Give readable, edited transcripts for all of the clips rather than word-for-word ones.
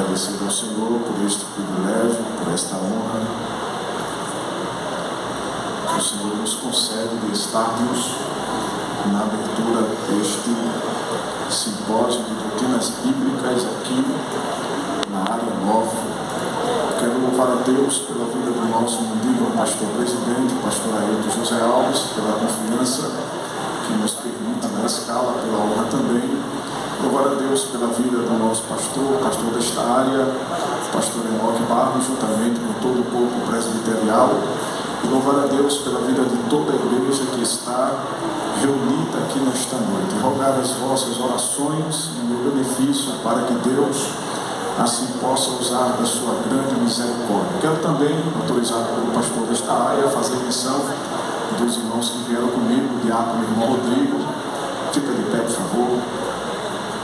agradecido ao Senhor por este privilégio, por esta honra que o Senhor nos concede de estarmos na abertura deste simpósio de doutrinas bíblicas aqui na área nova. Quero louvar a Deus pela vida do nosso digno pastor-presidente, pastor Ailton José Alves, pela confiança que nos permite na escala, pela honra também. Louvar a Deus pela vida do nosso pastor desta área, pastor Enoque Barros, juntamente com todo o corpo presbiterial. E louvar a Deus pela vida de toda a igreja que está reunida aqui nesta noite. Rogar as vossas orações em meu benefício para que Deus assim possa usar da sua grande misericórdia. Quero também, autorizado pelo pastor desta área, fazer menção dos irmãos que vieram comigo, o diácono irmão Rodrigo, fica de pé, por favor,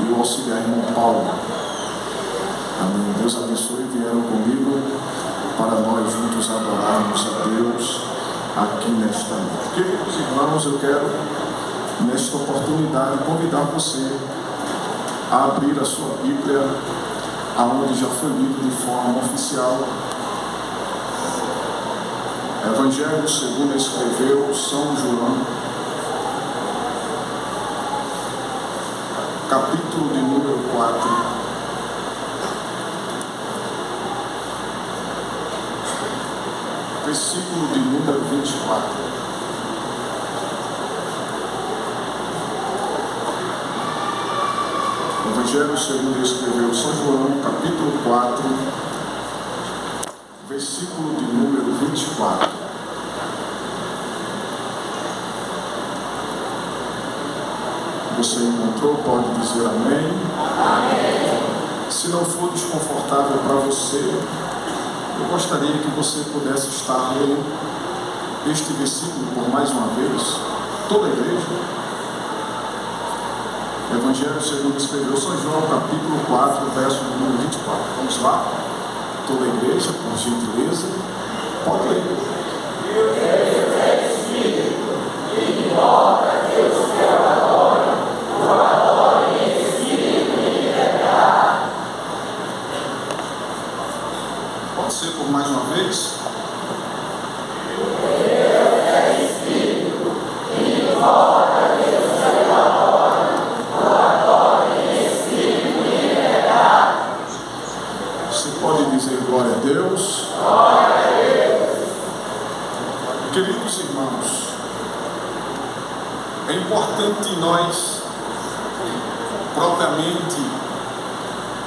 e o auxiliar irmão Paulo. Amém. Deus abençoe, vieram comigo para nós juntos adorarmos a Deus aqui nesta noite. Queridos irmãos, eu quero, nesta oportunidade, convidar você a abrir a sua Bíblia aonde já foi lido de forma oficial. Evangelho segundo escreveu São João, capítulo de número 4, versículo de número 24. Evangelho segundo escreveu São João, capítulo 4, versículo de número 24. Você encontrou? Pode dizer amém. Amém. Se não for desconfortável para você, eu gostaria que você pudesse estar lendo este versículo por mais uma vez, toda a igreja. Evangelho segundo escreveu São João, capítulo 4, verso número 24. Vamos lá? Toda a igreja, por gentileza, pode ler. Deus é Espírito, e embora Deus que o adora, o adora em Espírito e em verdade. Pode ser por mais uma vez? Deus é Espírito, e embora Deus que o adora, o adora em Espírito e em verdade. Você pode dizer glória a Deus? Glória a Deus. Queridos irmãos, é importante nós, propriamente,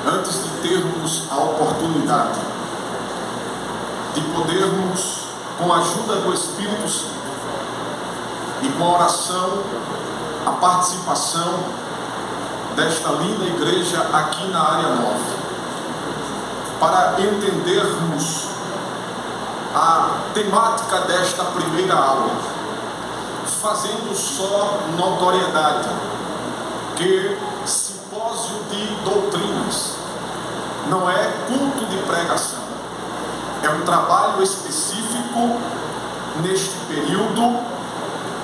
antes de termos a oportunidade de podermos, com a ajuda do Espírito Santo e com a oração, a participação desta linda igreja aqui na área nova, para entendermos a temática desta primeira aula, fazendo só notoriedade que simpósio de doutrinas não é culto de pregação, é um trabalho específico neste período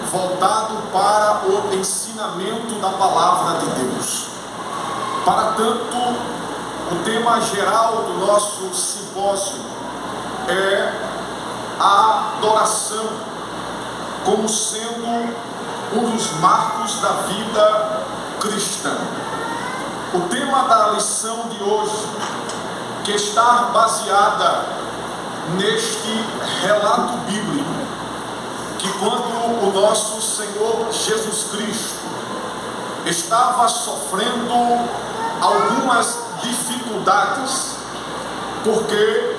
voltado para o ensinamento da palavra de Deus. Para tanto, o tema geral do nosso simpósio é a adoração como sendo um dos marcos da vida cristã. O tema da lição de hoje, que está baseada neste relato bíblico, que quando o nosso Senhor Jesus Cristo estava sofrendo algumas dificuldades, porque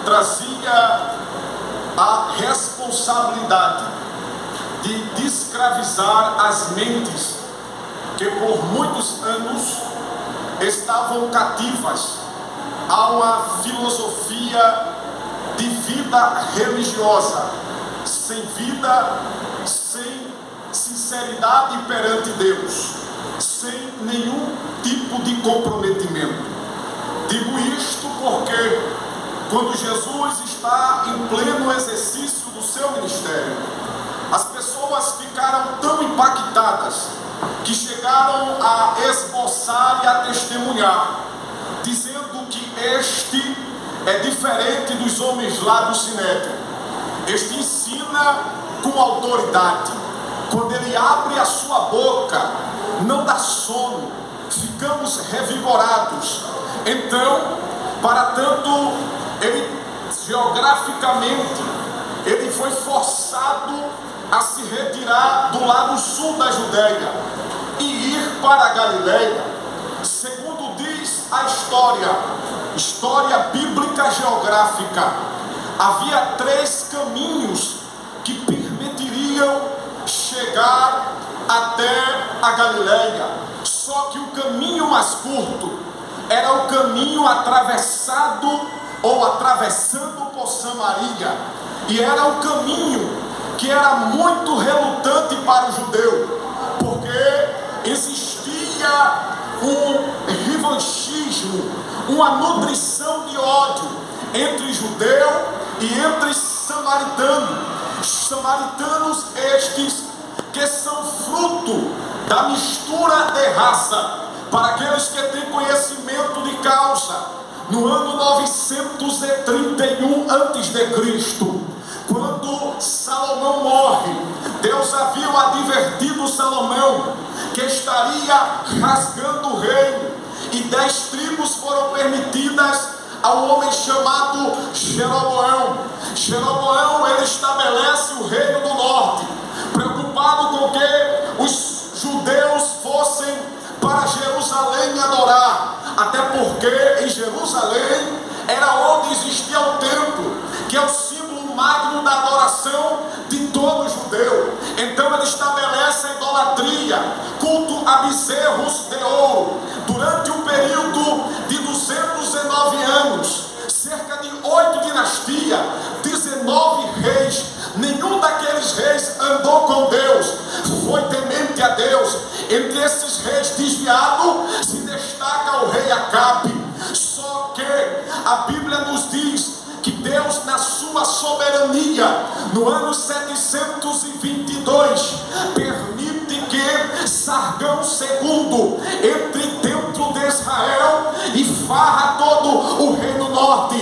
trazia a responsabilidade de descravizar as mentes que por muitos anos estavam cativas a uma filosofia de vida religiosa, sem vida, sem sinceridade perante Deus, sem nenhum tipo de comprometimento. Digo isto porque quando Jesus está em pleno exercício do seu ministério, as pessoas ficaram tão impactadas que chegaram a esboçar e a testemunhar, dizendo que este é diferente dos homens lá do Sinédrio. Este ensina com autoridade. Quando ele abre a sua boca, não dá sono, ficamos revigorados. Então, para tanto, ele geograficamente, ele foi forçado a se retirar do lado sul da Judéia e ir para a Galileia. Segundo diz a história bíblica geográfica, havia 3 caminhos que permitiriam chegar até a Galileia. Só que o caminho mais curto era o caminho atravessado ou atravessando por Samaria, e era um caminho que era muito relutante para o judeu, porque existia um revanchismo, uma nutrição de ódio entre judeu e entre samaritano. Samaritanos estes que são fruto da mistura de raça. Para aqueles que têm conhecimento de causa, no ano 931 a.C., quando Salomão morre, Deus havia advertido Salomão que estaria rasgando o reino, e 10 tribos foram permitidas ao homem chamado Jeroboão. Jeroboão, ele estabelece o reino do norte, preocupado com que os judeus fossem para Jerusalém adorar, até porque em Jerusalém era onde existia o templo, que é o símbolo magno da adoração de todo judeu. Então ele estabelece a idolatria, culto a bezerros de ouro, durante um período de 209 anos, cerca de 8 dinastias, 19 reis. Nenhum daqueles reis andou com Deus, foi temente a Deus. Entre esses reis desviados se destaca o rei Acabe. Só que a Bíblia nos diz que Deus, na sua soberania, no ano 722, permite que Sargão II entre dentro de Israel e varra todo o reino norte,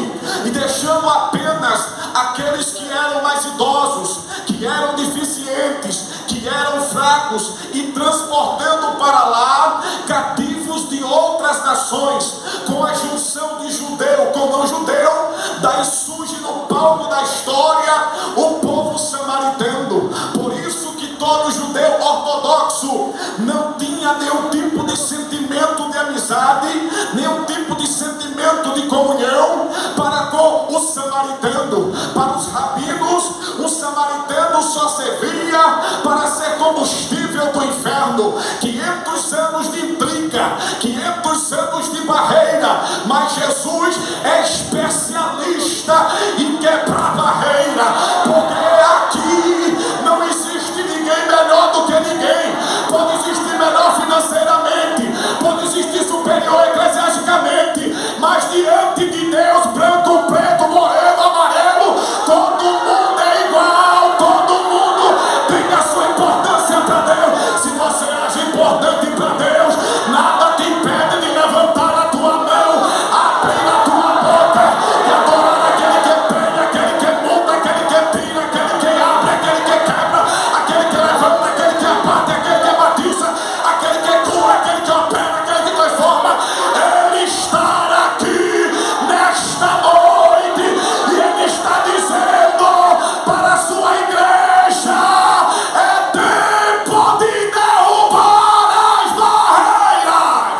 e deixando apenas aqueles que eram mais idosos, que eram deficientes, que eram fracos, e transportando para lá cativos de outras nações, com a junção de judeu com não judeu. Daí surge no palco da história o povo samaritano. Por isso que todo judeu ortodoxo não tinha nenhum tipo de sentimento de amizade, nenhum tipo de sentimento de comunhão para com o samaritano. Para os rabinos, o samaritano só servia para ser combustível do inferno. 500 anos de intriga, 500 anos de barreira, mas Jesus é especialista em quebrar barreira, porque aqui não existe ninguém melhor do que ninguém. Pode existir melhor financeiramente, pode existir superior eclesiasticamente, mas diante de Deus, branco, preto, moreno, amarelo, todo mundo é igual, todo mundo tem a sua importância para Deus. Se você acha importante para Deus, nada te impede de levantar a tua mão, abrir a tua boca e adorar aquele que prende, aquele que muda, aquele que tira, aquele que abre, aquele que quebra, aquele que levanta, aquele que abate, aquele que batiza, aquele que cura, aquele que opera, aquele que transforma. Ele está aqui nesta noite, e Ele está dizendo para a sua igreja: é tempo de derrubar as barreiras.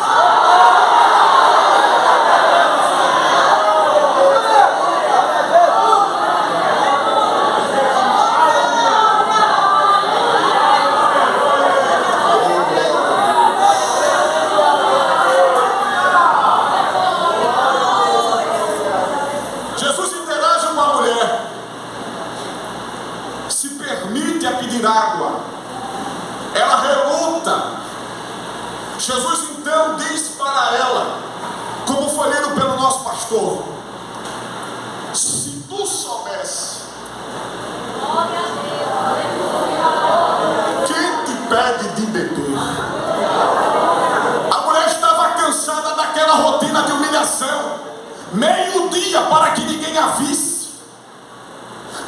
Jesus interage com a mulher, se permite a pedir água, ela reluta. Jesus então diz para ela, como foi lido pelo nosso pastor: se tu soubesse quem te pede de beber. A mulher estava cansada daquela rotina de humilhação, meio-dia, para que ninguém a visse.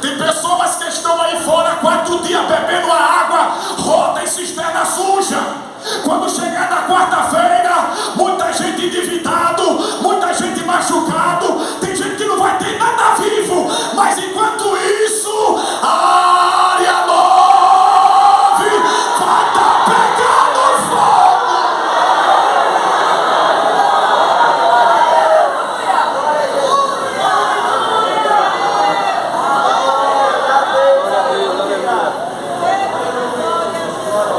Tem pessoas que estão aí fora 4 dias bebendo a água rota em cisterna suja. Quando chegar na quarta-feira, muita gente endividado, muita gente machucado, tem gente que não vai ter nada vivo, mas enquanto isso, a área 9 vai estar pegando fogo.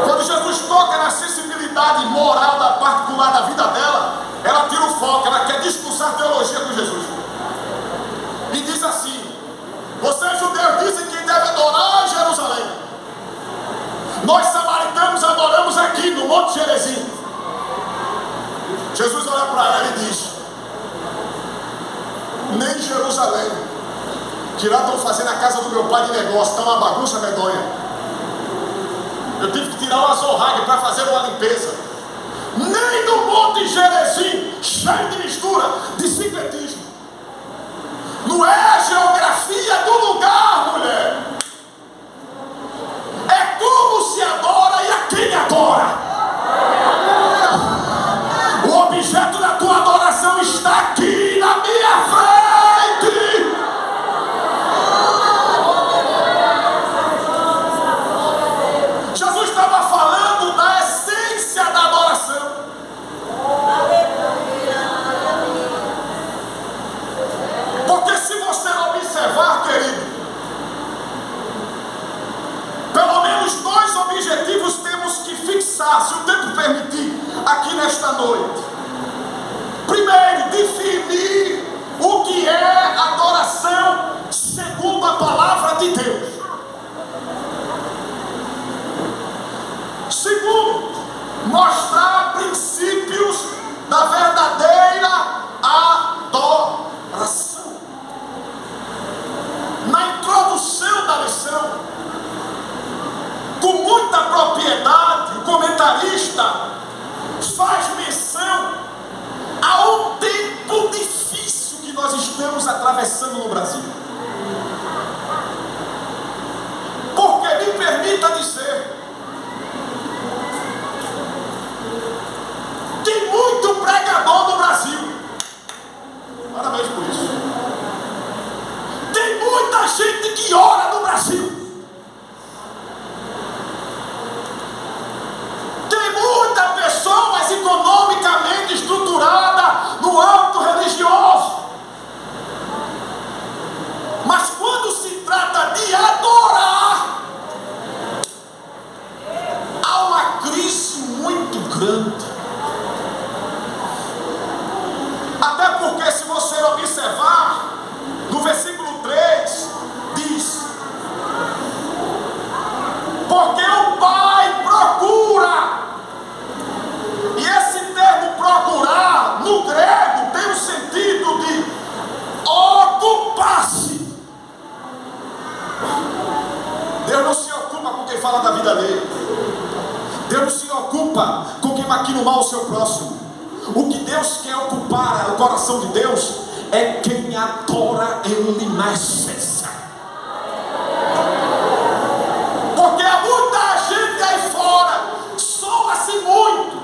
Quando Jesus toca na sensibilidade moral da particular da vida dela, ela tira o foco, ela quer discursar teologia com Jesus. E diz assim: vocês judeus dizem que devem adorar em Jerusalém. Nós samaritanos adoramos aqui no Monte Gerizim. Jesus olha para ela e diz: nem Jerusalém, que lá estão fazendo a casa do meu pai de negócio, está uma bagunça medonha. Eu tive que tirar o azorrague para fazer uma limpeza. Nem no Monte Gerizim, cheio de mistura, de sincretismo. Não é a geografia do lugar, mulher. É como se adora e a quem adora. O objeto da tua adoração está aqui na minha frente. Jesus estava falando da essência da adoração. Porque se você observar, querido, pelo menos 2 objetivos temos que fixar, se o tempo permitir, aqui nesta noite. Primeiro, definir o que é adoração segundo a palavra de Deus. Segundo, mostrar princípios da verdadeira adoração. Na introdução da lição, com muita propriedade, o comentarista faz menção a um tempo difícil que nós estamos atravessando no Brasil. Porque me permita dizer, tem muito pregador no Brasil. Parabéns por isso. Tem muita gente que ora no Brasil. Tem muita pessoas economicamente estruturada no âmbito religioso. Mas quando se trata de adorar, há uma crise muito grande. Até porque, se você observar, no versículo 3, diz: porque o Pai procura. E esse termo procurar, no grego, tem o sentido de ocupar-se. Deus não se ocupa com quem fala da vida dele. Deus não se ocupa com quem maquina o mal ao seu próximo. O que Deus quer ocupar o coração de Deus é quem adora Ele na essência. Porque há muita gente aí fora, soa-se muito,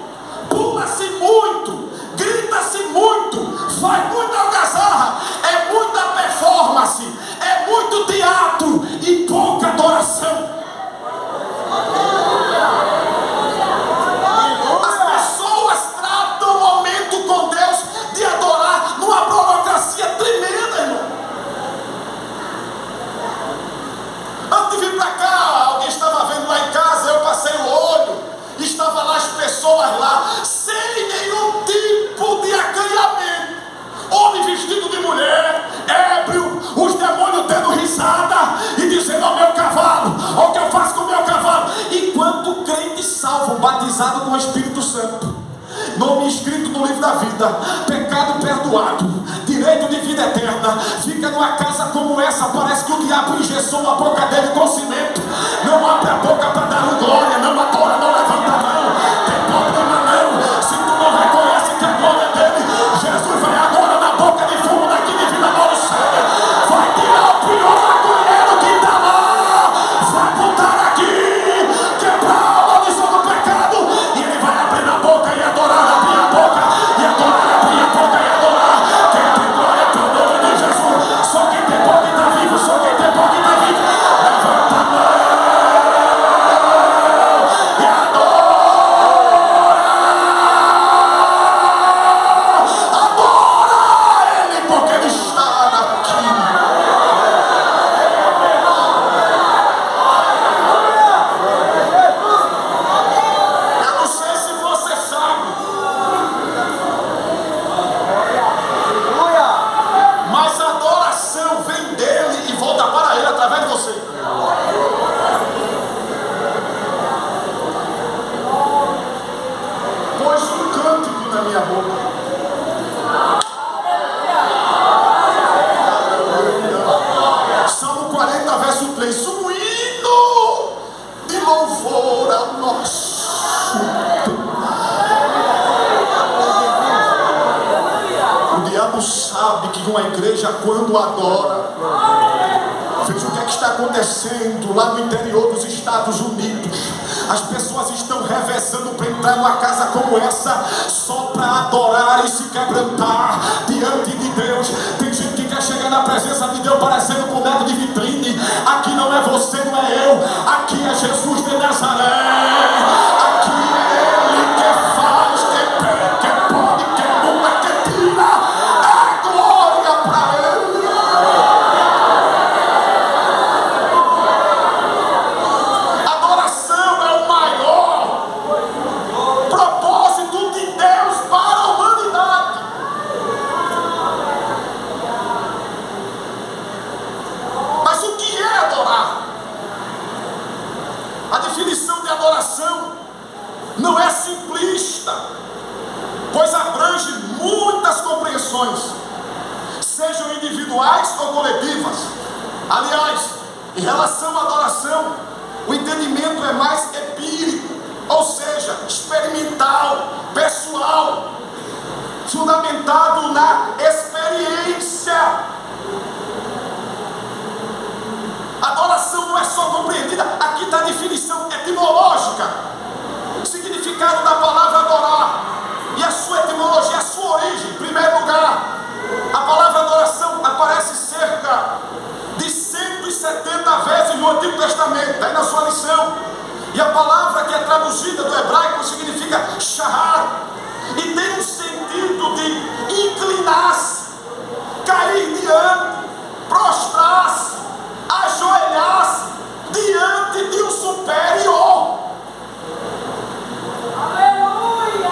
pula-se muito, grita-se muito, faz muita algazarra, é muita performance, é muito teatro e pouca adoração. Com Deus, de adorar numa burocracia tremenda, irmão. Antes de vir para cá, alguém estava vendo lá em casa, eu passei o olho, estava lá as pessoas lá, sem nenhum tipo de acanhamento. Homem vestido de mulher, ébrio, os demônios tendo risada e dizendo: ao meu cavalo, o que eu faço com o meu cavalo? Enquanto crente salvo, batizado com o Espírito Santo, nome escrito no livro da vida, pecado perdoado, direito de vida eterna, fica numa casa como essa, parece que o diabo engessou a boca dele com cimento, não abre a boca para dar glória, não adora, não levanta a mão, tem problema não, se tu não reconhece que a glória é dele, Jesus vai agora na boca de fumo da diabo sabe que uma igreja, quando adora, veja o que é que está acontecendo lá no interior dos Estados Unidos. As pessoas estão revezando para entrar numa casa como essa, só para adorar e se quebrantar diante de Deus. Tem gente que quer chegar na presença de Deus parecendo boneco de vitrine. Aqui não é você, não é eu. Aqui é Jesus de Nazaré. Aqui é Ele que faz, que pode, que muda, que tira. É glória para Ele. Adoração é o maior propósito de Deus para a humanidade. Mas o que é adorar? A definição de adoração não é simplista, pois abrange muitas compreensões, sejam individuais ou coletivas. Aliás, em relação à adoração, o entendimento é mais empírico, ou seja, experimental, pessoal, fundamentado na experiência. Adoração não é só compreendida, aqui está a definição etimológica, o significado da palavra adorar e a sua etimologia, a sua origem. Em primeiro lugar, a palavra adoração aparece cerca de 170 vezes no Antigo Testamento, está aí na sua lição. E a palavra que é traduzida do hebraico significa shahar, e tem um sentido de inclinar-se, cair diante, prostrar-se, ajoelhar-se diante de um superior. Aleluia!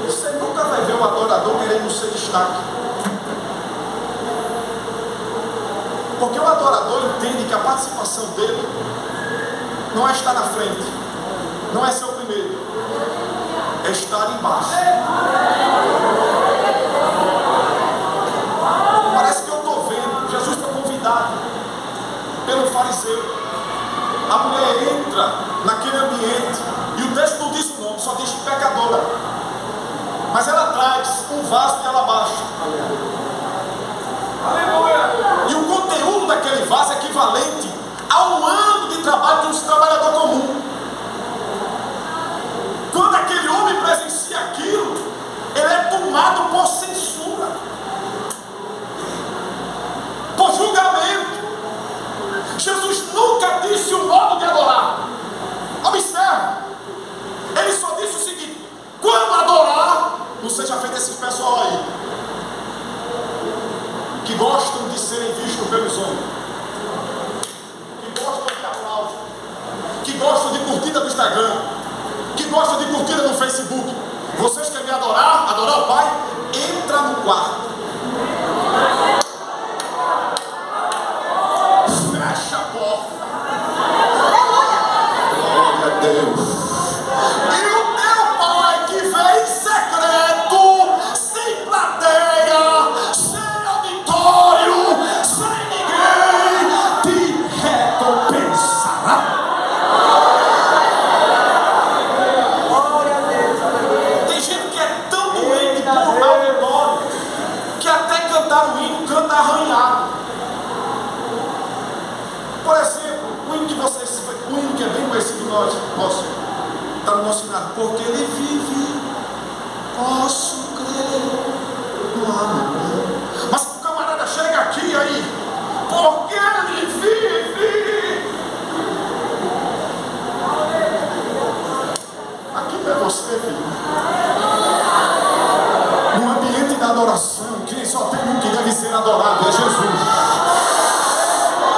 Você nunca vai ver um adorador querendo ser destaque, porque o adorador entende que a participação dele não é estar na frente, não é ser o primeiro, é estar embaixo. Parece que eu estou vendo, Jesus foi convidado pelo fariseu. A mulher entra naquele ambiente e o texto não diz o nome, só diz pecadora. Mas ela traz um vaso de alabastro. Aleluia! E o conteúdo daquele vaso é equivalente a um ano de trabalho de um trabalhador comum. Quando aquele homem presencia aquilo, ele é tomado por censura, por julgamento. Jesus nunca disse o modo de adorar. Observe, ele só disse o seguinte: quando adorar, não seja feito esse pessoal aí, que gostam de serem vistos pelos homens, que gostam de aplauso, que gostam de curtida no Instagram, que gostam de curtida no Facebook. Vocês querem me adorar, adorar o Pai? Entra no quarto, fecha a porta, glória a Deus. E o teu Pai que vem em secreto, sem plateia, sem auditório, sem ninguém, te recompensará. Tem gente que é tão doente por auditório que até cantar o hino canta arranhado. Por exemplo, o hino que é bem conhecido nós, está no nosso hino, porque ele vive, posso crer no amor. Mas o camarada chega aqui aí, porque ele vive. Aqui não é você, filho. No ambiente da adoração, quem só tem um que deve ser adorado é Jesus.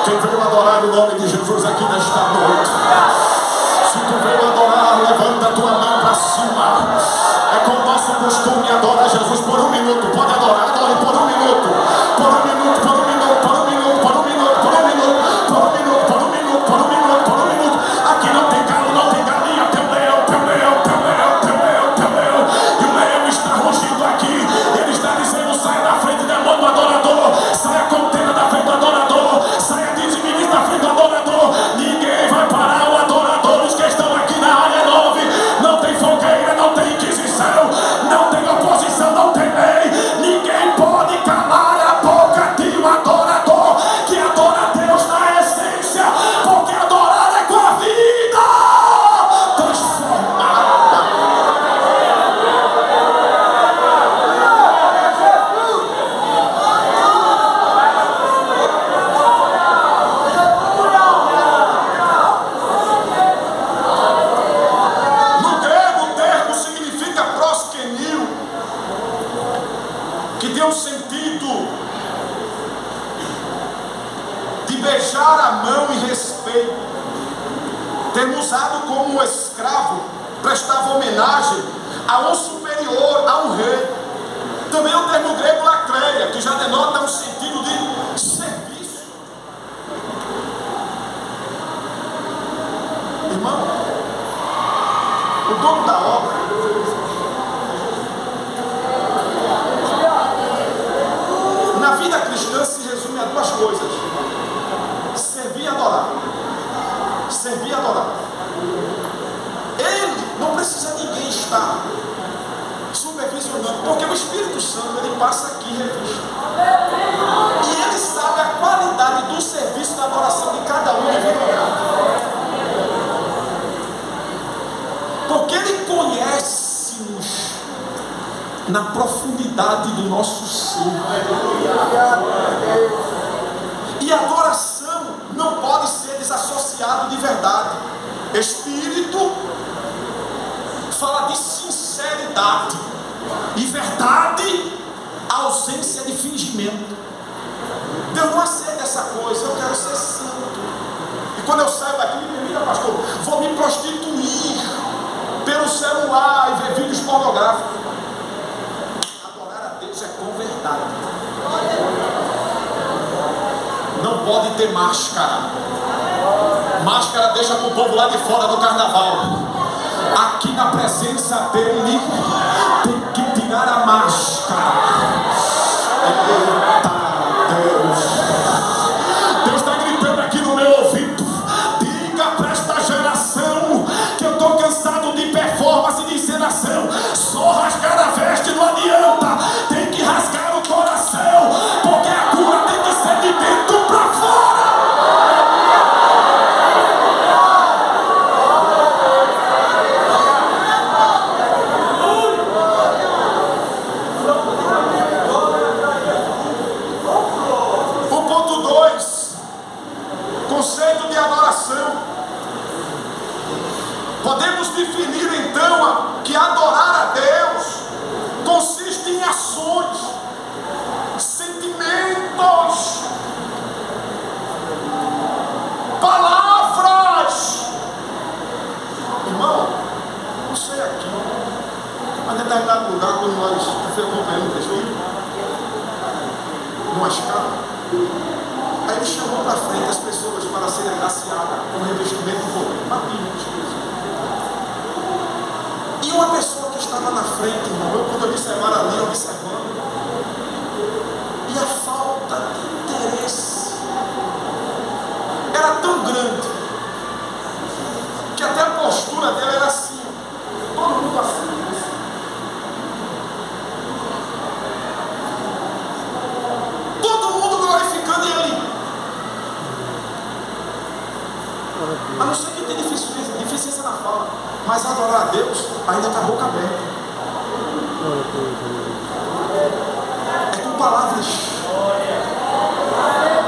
Quem veio adorar o nome de Jesus aqui nesta noite? Se tu veio adorar, levanta a tua mão para cima. É como nosso costume, adora Jesus por um minuto. Pode adorar, adore por um minuto. Por um minuto, por um minuto, por um minuto, por um minuto, por um minuto, por um minuto, por um minuto, por um minuto, por um minuto. Aqui não tem galo, não tem galinha, tem leão, tem leão, tem leão, tem leão, tem leão. E o leão está rugindo aqui. Ele está dizendo: saia da frente da mão do adorador, saia contendo da frente do adorador, saia de ministro da frente do adorador. Ninguém vai parar o adorador. Os que estão aqui na área 9, não tem fogueira, não tem inquisição, não tem oposição, não tem lei. tem um sentido de beijar a mão em respeito. Termo usado como um escravo prestava homenagem a um superior, a um rei. Também o termo grego lacreia, que já denota um sentido de serviço. Irmão, o dono da obra na vida cristã se resume a duas coisas: servir e adorar. Servir e adorar. Ele não precisa de ninguém estar supervisionando, porque o Espírito Santo ele passa aqui em revista. E ele sabe a qualidade do serviço da adoração de cada um em vida. Porque ele conhece-nos na profundidade do nosso ser. E a adoração não pode ser desassociado de verdade. Espírito fala de sinceridade, e verdade, a ausência de fingimento. Deus não aceita essa coisa. Eu quero ser santo, e quando eu saio daqui, me permita, pastor, vou me prostituir pelo celular e ver vídeos pornográficos. Adorar a Deus é com verdade. Não pode ter máscara. Máscara deixa para o povo lá de fora do carnaval. Aqui na presença dele tem que tirar a máscara. Eita Deus! Deus está gritando aqui no meu ouvido. Diga para esta geração que eu estou cansado de performance e de encenação. Só rasgar a veste não adianta. Tem que rasgar o coração, porque a cura tem que ser de dentro para fora. Conceito de adoração. Podemos definir então que adorar a Deus consiste em ações, sentimentos, palavras. Irmão, não sei aqui, mas em determinado lugar, quando nós acompanhamos o presbítero, numa escala, aí ele chamou para frente as pessoas para serem agraciadas com revestimento de poder. Batismo. E uma pessoa que estava na frente, irmão, eu quando observar ali, observando, e a falta de interesse era tão grande, que até a postura dela era assim, todo mundo assim. A não ser que tenha deficiência na fala, mas adorar a Deus ainda com a boca aberta. É com palavras.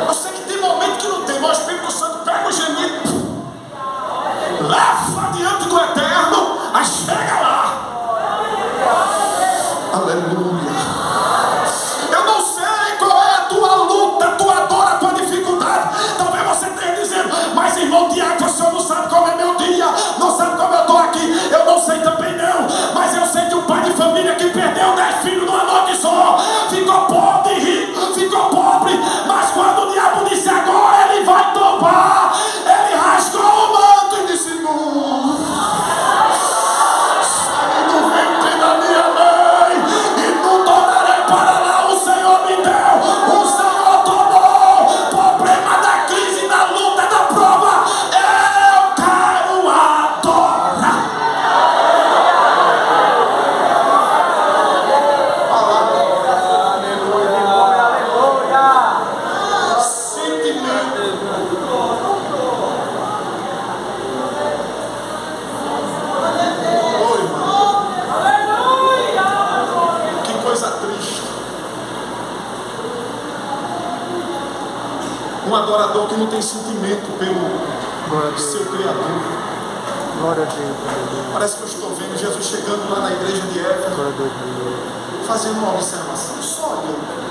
Eu sei que tem momento que não tem, mas o Espírito Santo pega o gemido, leva diante do Eterno, aí chega lá. Aleluia. Eu não sei qual é a tua luta, a tua dor, a tua dificuldade. Talvez você esteja dizendo, mas irmão Tiago, o senhor não sabe como é meu dia, não sabe como eu estou aqui. Eu não sei também não, mas eu sei de um pai de família que perdeu 10 filhos numa noite só. Ficou pobre, rico, ficou pobre, mas quando o diabo disse agora ele vai tomar, ele rasgou o manto e disse, não, sai do ventre da minha mãe e não tornarei para lá, o Senhor me deu, o Senhor tomou. Problema da crise, da luta, da prova, eu quero adorar. Um adorador que não tem sentimento pelo seu Criador. Glória a Deus. Parece que eu estou vendo Jesus chegando lá na igreja de Éfeso, fazendo uma observação. Só olhando.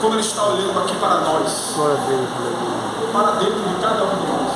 Quando Ele está olhando aqui para nós, Glória a Deus, aleluia. para dentro de cada um de nós.